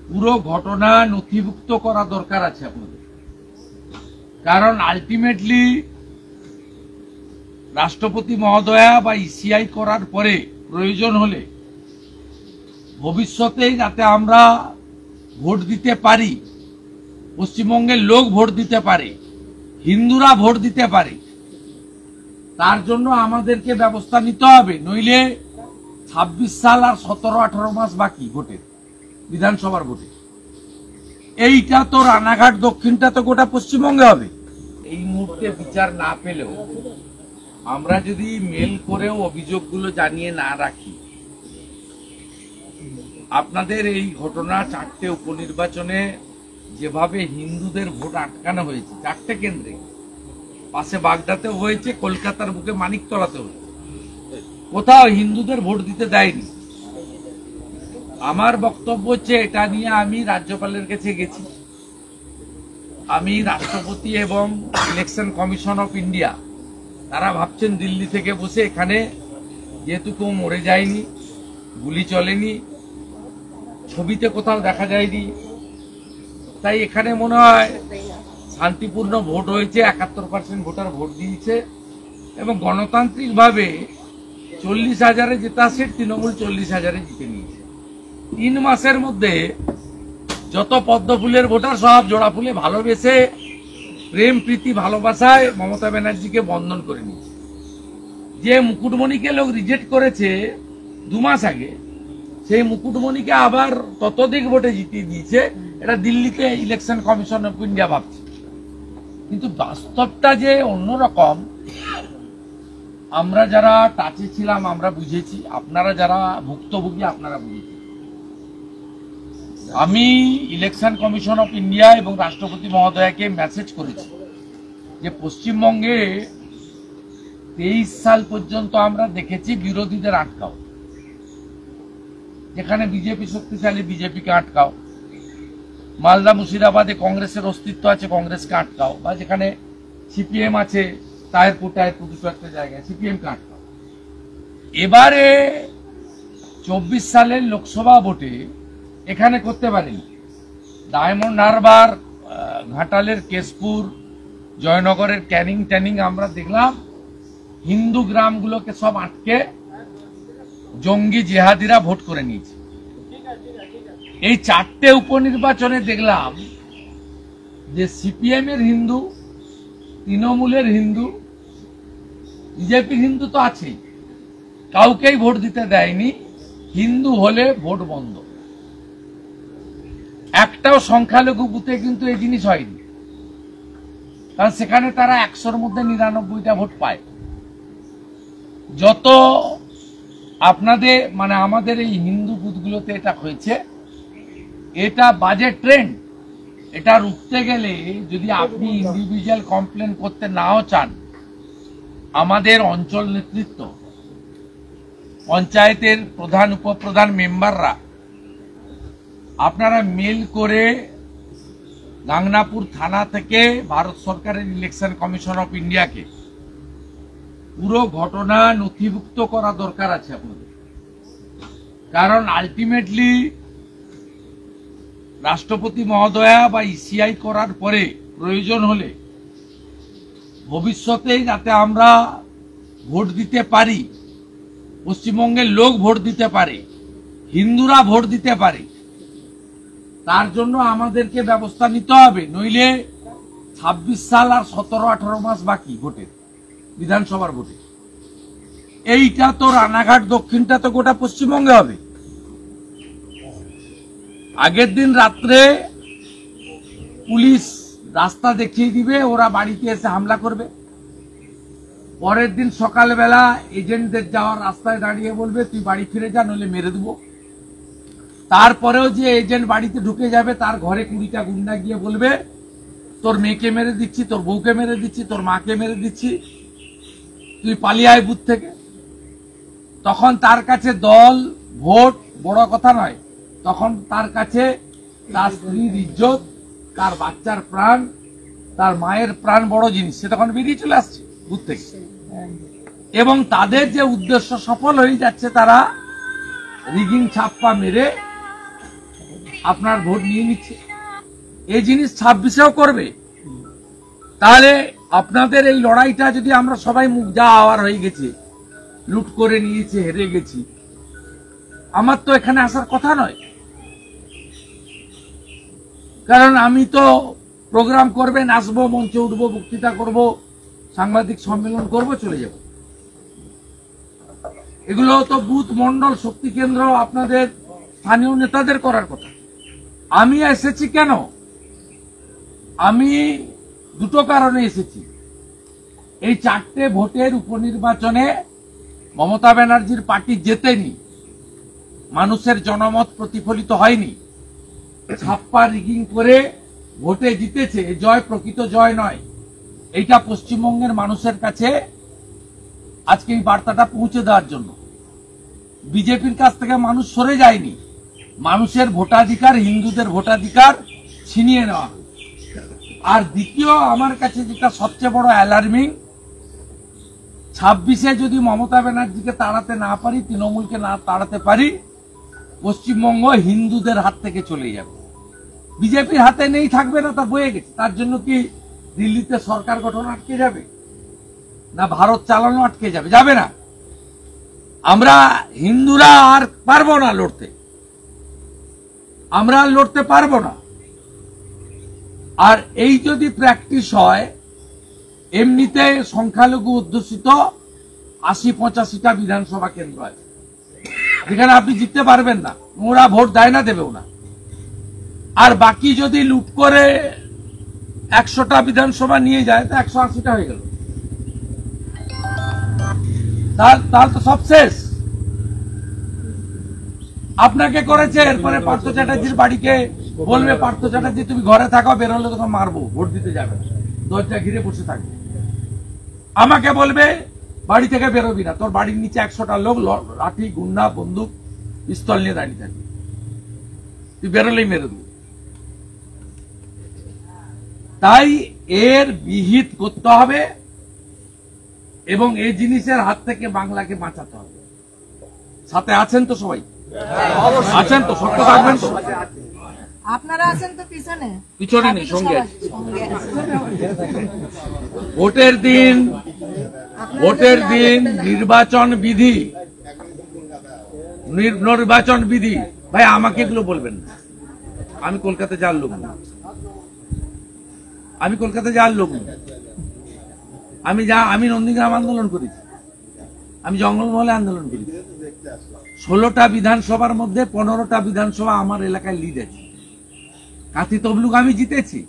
পুরো ঘটনা নথিভুক্ত করা দরকার আছে আপনাদের, কারণ আলটিমেটলি রাষ্ট্রপতি মহোদয়া বা ইসিআই করার পরে প্রয়োজন হলে ভবিষ্যতে যাতে আমরা ভোট দিতে পারি, পশ্চিমবঙ্গের লোক ভোট দিতে পারে, হিন্দুরা ভোট দিতে পারে, তার জন্য আমাদেরকে ব্যবস্থা নিতে হবে। নইলে 26 সাল আর 17-18 মাস বাকি ভোটের, বিধানসভার ভোটে। এইটা তো রানাঘাট দক্ষিণটা তো গোটা পশ্চিমবঙ্গে হবে। এই মুহূর্তে বিচার না পেলেও আমরা যদি মেল করেও অভিযোগগুলো জানিয়ে না রাখি, আপনাদের এই ঘটনা 4টে উপনির্বাচনে যেভাবে হিন্দুদের ভোট আটকানো হয়েছে, 4টে কেন্দ্রে, পাশে বাগদাতে হয়েছে, কলকাতার বুকে মানিকতলাতে হয়েছে, কোথাও হিন্দুদের ভোট দিতে দেয়নি। আমার বক্তব্য হচ্ছে, এটা নিয়ে আমি রাজ্যপালের কাছে গেছি, আমি রাষ্ট্রপতি এবং ইলেকশন কমিশন অফ ইন্ডিয়া, তারা ভাবছেন দিল্লি থেকে বসে, এখানে যেহেতু কেউ মরে যায়নি, গুলি চলেনি, ছবিতে কোথাও দেখা যায়নি, তাই এখানে মনে হয় শান্তিপূর্ণ ভোট হয়েছে, 71% ভোটার ভোট দিয়েছে এবং গণতান্ত্রিকভাবে 40,000-এ জেতা সিট তৃণমূল 40,000-এ জিতে নিয়েছে। 3 মাসের মধ্যে যত পদ্মফুলের ভোটার সব জোড়া ফুলে ভালোবেসে, প্রেম প্রীতি ভালোবাসায় মমতা ব্যানার্জিকে বন্ধন করে নিয়েছে। যে মুকুটমণিকে লোক রিজেক্ট করেছে 2 মাস আগে, সেই মুকুটমণিকে আবার ততোধিক ভোটে জিতিয়ে দিয়েছে। এটা দিল্লিতে ইলেকশন কমিশন অফ ইন্ডিয়া ভাবছে, কিন্তু বাস্তবটা যে অন্যরকম। আমরা যারা টাচে ছিলাম আমরা বুঝেছি, আপনারা যারা ভুক্তভোগী আপনারা বুঝেছি। আমি ইলেকশন কমিশন অফ ইন্ডিয়া এবং রাষ্ট্রপতি মহোদয়কে মেসেজ করেছি যে পশ্চিমবঙ্গে 23 সাল পর্যন্ত আমরা দেখেছি বিরোধীদের আটকাও, যেখানে বিজেপি শক্তিশালী বিজেপিকে আটকাও, মালদা মুর্শিদাবাদে কংগ্রেসের অস্তিত্ব আছে কংগ্রেসকে আটকাও, বা যেখানে সিপিএম আছে তাহেরপুর দুটো একটা জায়গায় সিপিএমকে আটকাও। এবারে 24 সালের লোকসভা ভোটে এখানে করতে পারেনি। ডায়মন্ড হারবার, ঘাটালের কেশপুর, জয়নগরের ক্যানিং ট্যানিং আমরা দেখলাম হিন্দু গ্রামগুলোকে সব আটকে জঙ্গি জেহাদিরা ভোট করে নিয়েছে। এই 4টে উপনির্বাচনে দেখলাম যে সিপিএম এর হিন্দু, তৃণমূলের হিন্দু, বিজেপির হিন্দু তো আছেই, কাউকেই ভোট দিতে দেয়নি। হিন্দু হলে ভোট বন্ধ। একটাও সংখ্যালঘু বুথে কিন্তু এই জিনিস হয়নি, কারণ সেখানে তারা 100-র মধ্যে 99টা ভোট পায়। যত আপনাদের আমাদের এই হিন্দু বুথগুলোতে এটা হয়েছে, এটা বাজে ট্রেন্ড। এটা রুখতে গেলে যদি আপনি ইন্ডিভিজুয়াল কমপ্লেন করতে নাও চান, আমাদের অঞ্চল নেতৃত্ব, পঞ্চায়েতের প্রধান উপপ্রধান মেম্বাররা, আপনারা মেল করে গাংনাপুর থানা থেকে ভারত সরকারের ইলেকশন কমিশন অফ ইন্ডিয়াকে পুরো ঘটনা নথিভুক্ত করা দরকার আছে আপনাদের, কারণ আলটিমেটলি রাষ্ট্রপতি মহোদয়া বা ইসিআই করার পরে প্রয়োজন হলে ভবিষ্যতে যাতে আমরা ভোট দিতে পারি, পশ্চিমবঙ্গের লোক ভোট দিতে পারে, হিন্দুরা ভোট দিতে পারে, তার জন্য আমাদেরকে ব্যবস্থা নিতে হবে। নইলে 26 সাল আর 17-18 মাস বাকি ভোটের, বিধানসভার ভোটে। এইটা তো রানাঘাট দক্ষিণটা তো গোটা পশ্চিমবঙ্গে হবে। আগের দিন রাত্রে পুলিশ রাস্তা দেখিয়ে দিবে, ওরা বাড়িতে এসে হামলা করবে। পরের দিন সকালবেলা এজেন্টদের যাওয়ার রাস্তায় দাঁড়িয়ে বলবে তুই বাড়ি ফিরে যা, নইলে মেরে দেবো। তারপরেও যে এজেন্ট বাড়িতে ঢুকে যাবে, তার ঘরে 20টা গুন্ডা গিয়ে বলবে তোর মেয়েকে মেরে দিচ্ছি, তোর বউকে মেরে দিচ্ছি, তোর মাকে মেরে দিচ্ছি, তুই পালিয়ে আয় বুথ থেকে। তখন তার কাছে দল ভোট বড় কথা নয়, তখন তার কাছে তার স্ত্রীর ইজ্জত, তার বাচ্চার প্রাণ, তার মায়ের প্রাণ বড় জিনিস। সে তখন বেরিয়ে চলে আসছে বুথ থেকে, এবং তাদের যে উদ্দেশ্য সফল হয়ে যাচ্ছে, তারা রিগিং ছাপ্পা মেরে আপনার ভোট নিয়ে নিচ্ছে। এই জিনিস 26-এও করবে। তাহলে আপনাদের এই লড়াইটা যদি আমরা সবাই মুখ যা আওয়ার হয়ে গেছে, লুট করে নিয়েছে, হেরে গেছি, আমার তো এখানে আসার কথা নয়। কারণ আমি তো প্রোগ্রাম করবেন, আসবো, মঞ্চে উঠবো, বক্তৃতা করব, সাংবাদিক সম্মেলন করব, চলে যাব। এগুলো তো বুথ মন্ডল শক্তি কেন্দ্র আপনাদের স্থানীয় নেতাদের করার কথা। আমি এসেছি কেন? আমি দুটো কারণে এসেছি। এই 4টে ভোটের উপনির্বাচনে মমতা ব্যানার্জির পার্টি জেতেনি, মানুষের জনমত প্রতিফলিত হয়নি, ছাপ্পা রিগিং করে ভোটে জিতেছে। জয় প্রকৃত জয় নয়। এইটা পশ্চিমবঙ্গের মানুষের কাছে আজকে এই বার্তাটা পৌঁছে দেওয়ার জন্য। বিজেপির কাছ থেকে মানুষ সরে যায়নি, মানুষের ভোটাধিকার, হিন্দুদের ভোটাধিকার ছিনিয়ে নেওয়া। আর দ্বিতীয় আমার কাছে যেটা সবচেয়ে বড় অ্যালার্মিং, 26-এ যদি মমতা ব্যানার্জিকে তাড়াতে না পারি, তৃণমূলকে না তাড়াতে পারি, পশ্চিমবঙ্গ হিন্দুদের হাত থেকে চলে যাবে। বিজেপির হাতে নেই, থাকবে না, তা বয়ে গেছে। তার জন্য কি দিল্লিতে সরকার গঠন আটকে যাবে, না ভারত চালানো আটকে যাবে? যাবে না। আমরা হিন্দুরা আর পারবো না লড়তে, আমরা লড়তে পারবো না। আর এই যদি প্র্যাকটিস হয়, এমনিতে সংখ্যালঘু অধ্যুষিত 80-85টা বিধানসভা কেন্দ্র আছে যেখানে আপনি জিততে পারবেন না, ওরা ভোট দেয় না, দেবেও না। আর বাকি যদি লুট করে 100টা বিধানসভা নিয়ে যায়, তো 180টা হয়ে গেল, তাহলে তো সব শেষ। আপনাকে করেছে, এরপরে পার্থ চ্যাটার্জির বাড়িকে বলবে, পার্থ চ্যাটার্জি তুমি ঘরে থাকো, বেরোলে তোকে মারবো, ভোট দিতে যাবে, দরজা ঘিরে বসে থাকবে। আমাকে বলবে বাড়ি থেকে বেরোবি না, তোর বাড়ির নিচে 100টা লোক লাঠি, গুন্ডা, বন্দুক, পিস্তল নিয়ে দাঁড়িয়ে থাকবে, তুই বেরোলেই মেরে দেবো। তাই এর বিহিত করতে হবে এবং এই জিনিসের হাত থেকে বাংলাকে বাঁচাতে হবে। সাথে আছেন তো সবাই? আছেন তো? সত্য থাকবেন তো? আপনারা আছেন তো পিছনে? পিছনে নেই, সঙ্গে। ভোটের দিন নির্বাচন বিধি ভাই, আমাকে এগুলো বলবেন না। আমি কলকাতা যাওয়ার লোক না, আমি নন্দীগ্রাম আন্দোলন করেছি, আমি জঙ্গলমহলে আন্দোলন করেছি। 16টা বিধানসভার মধ্যে 15টা বিধানসভা আমার এলাকায় লিড আছে। কাঁথি তবলুক আমি জিতেছি।